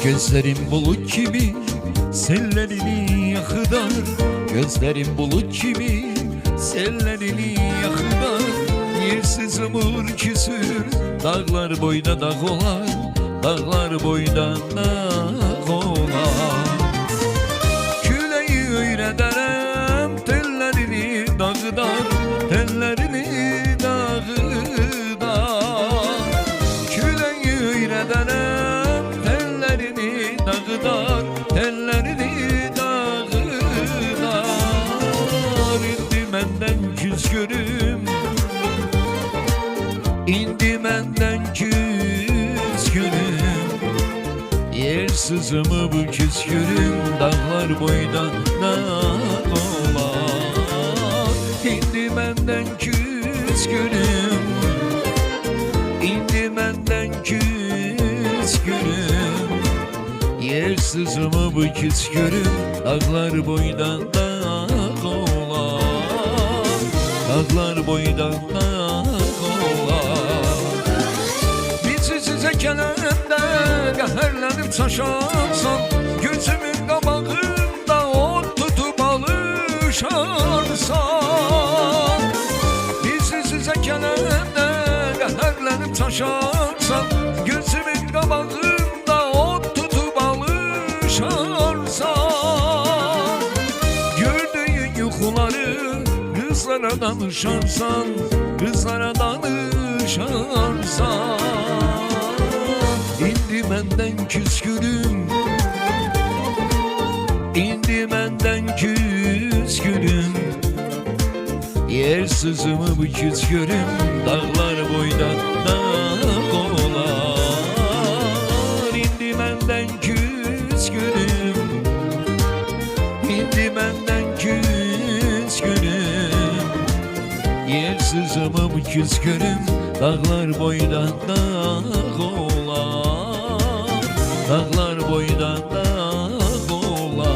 Gözlerim bulut gibi sellerini yakıdar. Gözlerim bulut gibi sellerini yakıdar. Yersiz ımır küsür dağlar boyda dağ olar. Dağlar boyda dağ olar. Küleyi öyrederem tellerini dağıdar. Tellerini dağıdar. Küleyi öyrederem tellerini dağıdar. Tellerini dağıdar. İndi menden küskünüm. İndi benden küskünüm. Yersizimi bu küskünüm. Dağlar boydan dağ olar. İndi benden küskünüm. İndi benden küskünüm. Yersizimi bu küskünüm. Dağlar boydan dağ olar. Dağlar boydan dağ kelamda qəhərlənib çaşarsan, gözümün qabağında ot tutup alışarsan. Sizə kelamda qəhərlənib çaşarsan, gözümün qabağında ot tutup alışarsan. Gördüyün yuxuları qızlara danışarsan, qızlara danışarsan. İndi menden küskünüm. İndi menden küskünüm. Yersizimi bu küskünüm. Dağlar boydan dağ olar. İndi menden küskünüm. İndi menden küskünüm. Yersizimi bu küskünüm. Dağlar boydan dağ olar. Dağlar boydan dağ olar.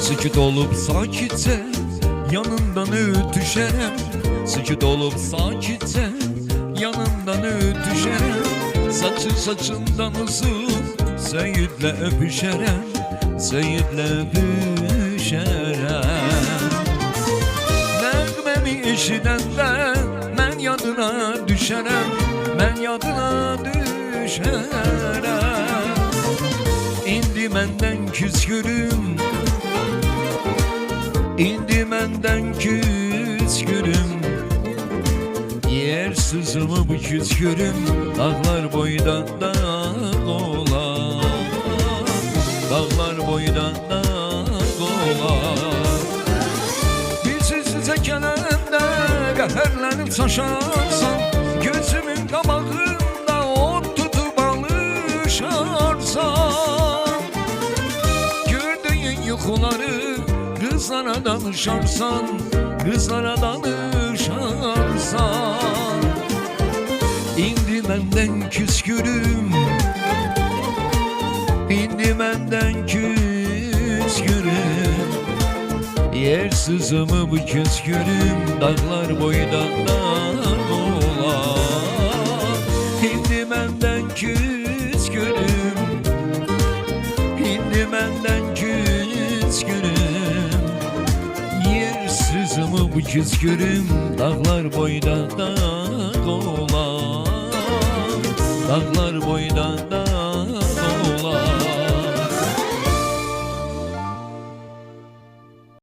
Sükut olup sakitçe yanından ötüşerem. Sükut olup sakitçe yanından ötüşerem. Saçından uzun Seyit'le öpüşerem. Seyit'le öpüşerem. Nəğmemi eşidəndə mən yadına düşərəm. Mən yadına düşərəm. İndi məndən küskünüm. İndi məndən küskünüm. Yersizimi bu küskünüm. Dağlar boydan dağ olar. Dağlar boydan dağ olar. Sizə gələndə qəhərlənib çaşarsan, gözümün qabağında ot tutup alışarsan. Gördüyün yuxuları qızlara danışarsan, qızlara danışarsan. İndi məndən küskünüm. İndi məndən küskünüm. Yersizimi bu küskünüm. Dağlar boydan dağ olar. İndi məndən küskünüm. İndi məndən küskünüm. Yersizimi bu küskünüm. Dağlar boydan dağ olar. Dağlar boydan dağ